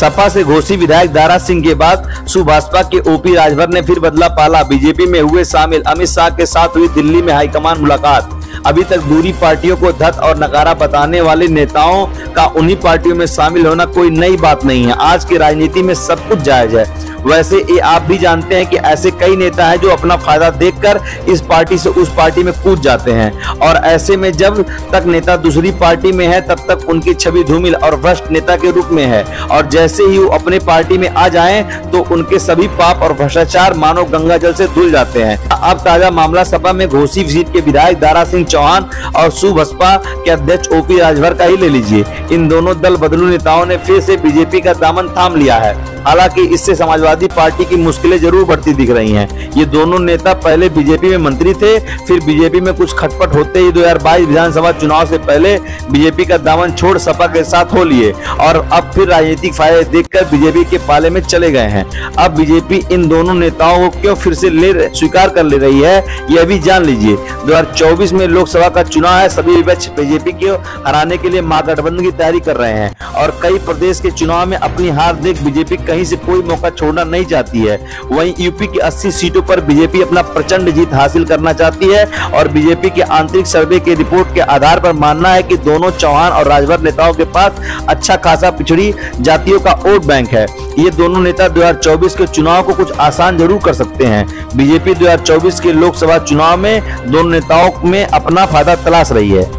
सपा से घोषित विधायक दारा सिंह के बाद सुभाषपा के ओपी राजभर ने फिर बदला पाला। बीजेपी में हुए शामिल। अमित शाह के साथ हुई दिल्ली में हाईकमान मुलाकात। अभी तक दूरी पार्टियों को धत और नकारा बताने वाले नेताओं का उन्हीं पार्टियों में शामिल होना कोई नई बात नहीं है। आज की राजनीति में सब कुछ जायज है। वैसे ये आप भी जानते हैं कि ऐसे कई नेता हैं जो अपना फायदा देखकर इस पार्टी से उस पार्टी में कूद जाते हैं, और ऐसे में जब तक नेता दूसरी पार्टी में है तब तक उनकी छवि धूमिल और भ्रष्ट नेता के रूप में है, और जैसे ही वो अपने पार्टी में आ जाएं तो उनके सभी पाप और भ्रष्टाचार मानो गंगा जल से धुल जाते हैं। अब ताजा मामला सपा में घोसी सीट के विधायक दारा सिंह चौहान और सुबसपा के अध्यक्ष ओपी राजभर का ही ले लीजिए। इन दोनों दल बदलू नेताओं ने फिर से बीजेपी का दामन थाम लिया है। हालांकि इससे समाजवादी पार्टी की मुश्किलें जरूर बढ़ती दिख रही हैं। ये दोनों नेता पहले बीजेपी में मंत्री थे, फिर बीजेपी में कुछ खटपट होते ही 2022 विधानसभा चुनाव से पहले बीजेपी का दामन छोड़ सपा के साथ हो लिए, और अब फिर राजनीतिक फायदे देखकर बीजेपी के पाले में चले गए हैं। अब बीजेपी इन दोनों नेताओं को क्यों फिर से स्वीकार कर ले रही है, ये भी जान लीजिए। 2024 में लोकसभा का चुनाव है। सभी विपक्ष बीजेपी को हराने के लिए महागठबंधन की तैयारी कर रहे हैं, और कई प्रदेश के चुनाव में अपनी हार देख बीजेपी कहीं से कोई मौका छोड़ना नहीं चाहती है। वहीं यूपी की 80 सीटों पर बीजेपी अपना प्रचंड जीत हासिल करना चाहती है, और बीजेपी के आंतरिक सर्वे की रिपोर्ट के आधार पर मानना है कि दोनों चौहान और राजभर नेताओं के पास अच्छा खासा पिछड़ी जातियों का वोट बैंक है। ये दोनों नेता 2024 के चुनाव को कुछ आसान जरूर कर सकते हैं। बीजेपी 2024 के लोकसभा चुनाव में दोनों नेताओं में अपना फायदा तलाश रही है।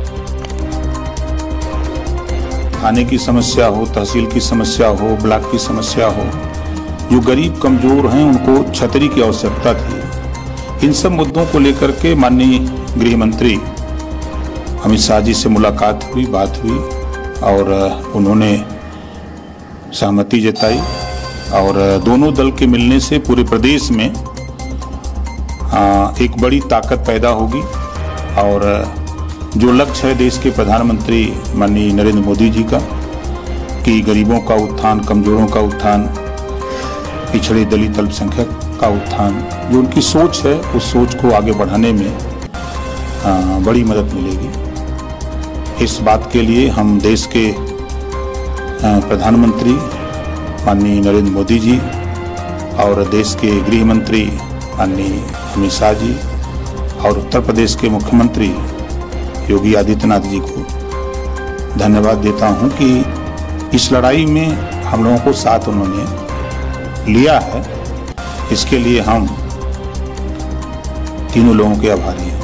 थाने की समस्या हो, तहसील की समस्या हो, ब्लॉक की समस्या हो, जो गरीब कमजोर हैं उनको छतरी की आवश्यकता थी। इन सब मुद्दों को लेकर के माननीय गृह मंत्री अमित शाह जी से मुलाकात हुई, बात हुई, और उन्होंने सहमति जताई, और दोनों दल के मिलने से पूरे प्रदेश में एक बड़ी ताकत पैदा होगी। और जो लक्ष्य है देश के प्रधानमंत्री माननीय नरेंद्र मोदी जी का, कि गरीबों का उत्थान, कमजोरों का उत्थान, पिछड़े दलित अल्पसंख्यक का उत्थान, जो उनकी सोच है उस सोच को आगे बढ़ाने में बड़ी मदद मिलेगी। इस बात के लिए हम देश के प्रधानमंत्री माननीय नरेंद्र मोदी जी और देश के गृह मंत्री माननीय अमित शाह जी और उत्तर प्रदेश के मुख्यमंत्री योगी आदित्यनाथ जी को धन्यवाद देता हूं कि इस लड़ाई में हम लोगों को साथ उन्होंने लिया है। इसके लिए हम तीनों लोगों के आभारी हैं।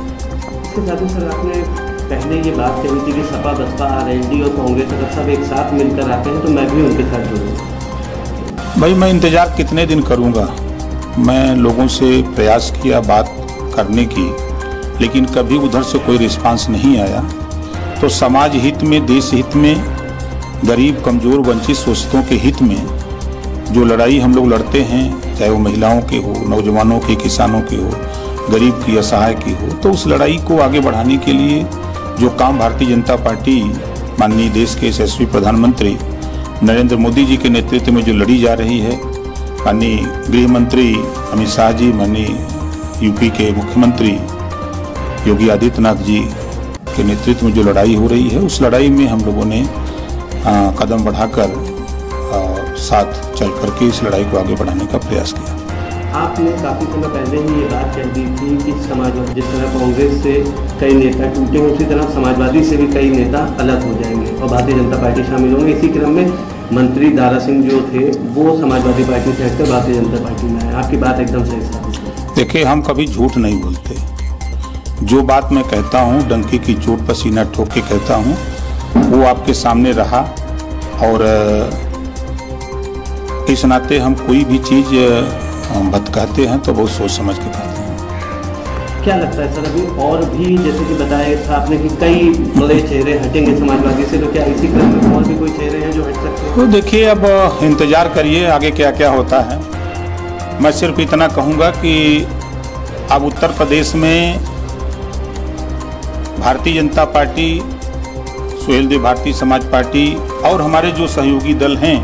इसके साथ ही सर, आपने पहले ये बात कही थी कि सपा, बसपा, आरएलडी और कांग्रेस अगर सब एक साथ मिलकर आते हैं तो मैं भी उनके साथ जुड़ूंगा। भाई, मैं इंतजार कितने दिन करूंगा। मैं लोगों से प्रयास किया बात करने की, लेकिन कभी उधर से कोई रिस्पांस नहीं आया। तो समाज हित में, देश हित में, गरीब कमजोर वंचित शोषितों के हित में जो लड़ाई हम लोग लड़ते हैं, चाहे वो महिलाओं की हो, नौजवानों की, किसानों की हो, गरीब की, असहाय की हो, तो उस लड़ाई को आगे बढ़ाने के लिए जो काम भारतीय जनता पार्टी माननीय देश के यशस्वी प्रधानमंत्री नरेंद्र मोदी जी के नेतृत्व में जो लड़ी जा रही है, माननीय गृह मंत्री अमित शाह जी, माननीय यूपी के मुख्यमंत्री योगी आदित्यनाथ जी के नेतृत्व में जो लड़ाई हो रही है, उस लड़ाई में हम लोगों ने कदम बढ़ाकर साथ चल करके इस लड़ाई को आगे बढ़ाने का प्रयास किया। आपने काफ़ी समय पहले ही ये बात कह दी थी कि समाजवादी, जिस तरह कांग्रेस से कई नेता टूटे उसी तरह समाजवादी से भी कई नेता अलग हो जाएंगे और भारतीय जनता पार्टी शामिल होंगे। इसी क्रम में मंत्री दारा सिंह जो थे वो समाजवादी पार्टी से हटकर भारतीय जनता पार्टी में आए। आपकी बात एकदम सही साबित है। देखिए, हम कभी झूठ नहीं बोलते। जो बात मैं कहता हूँ, डंकी की चोट पर सीना ठोक के कहता हूँ, वो आपके सामने रहा, और इस नाते हम कोई भी चीज़ बात कहते हैं तो बहुत सोच समझ के कहते हैं। क्या लगता है सर, अभी और भी जैसे कि बताया था आपने कि कई बड़े चेहरे हटेंगे समाजवादी से, तो क्या इसी क्रम में और भी कोई चेहरे हैं जो हट सकते हैं? तो देखिए, अब इंतजार करिए आगे क्या क्या होता है। मैं सिर्फ इतना कहूँगा कि अब उत्तर प्रदेश में भारतीय जनता पार्टी, सुहेलदेव भारतीय समाज पार्टी और हमारे जो सहयोगी दल हैं,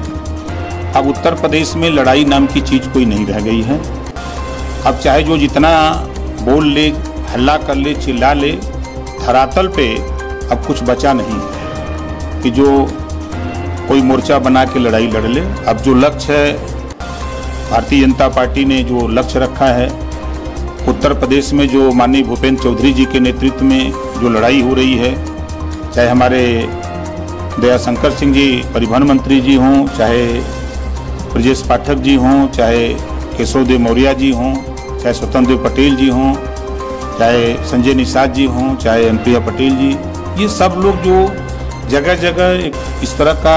अब उत्तर प्रदेश में लड़ाई नाम की चीज़ कोई नहीं रह गई है। अब चाहे जो जितना बोल ले, हल्ला कर ले, चिल्ला ले, धरातल पे अब कुछ बचा नहीं कि जो कोई मोर्चा बना के लड़ाई लड़ ले। अब जो लक्ष्य है, भारतीय जनता पार्टी ने जो लक्ष्य रखा है, उत्तर प्रदेश में जो माननीय भूपेंद्र चौधरी जी के नेतृत्व में जो लड़ाई हो रही है, चाहे हमारे दयाशंकर सिंह जी परिवहन मंत्री जी हों, चाहे ब्रजेश पाठक जी हों, चाहे केशव देव मौर्य जी हों, चाहे स्वतंत्र देव पटेल जी हों, चाहे संजय निषाद जी हों, चाहे अनुप्रिया पटेल जी, ये सब लोग जो जगह जगह इस तरह का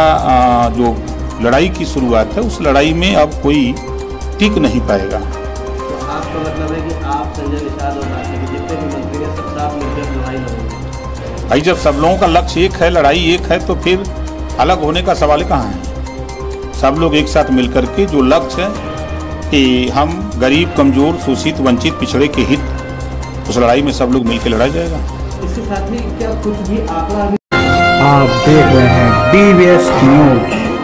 जो लड़ाई की शुरुआत है, उस लड़ाई में अब कोई टिक नहीं पाएगा। तो आपका मतलब है कि आप संजय निषाद और पार्टी के जितने भी मंत्री हैं सब साथ मिलकर लड़ाई लड़ेंगे? भाई जब सब लोगों का लक्ष्य एक है, लड़ाई एक है, तो फिर अलग होने का सवाल कहाँ है। सब लोग एक साथ मिलकर के जो लक्ष्य है कि हम गरीब, कमजोर, शोषित, वंचित, पिछड़े के हित, उस लड़ाई में सब लोग मिलकर लड़ा जाएगा। इसके साथ ही क्या कुछ भी आंकड़ा आप देख रहे हैं DVS न्यूज।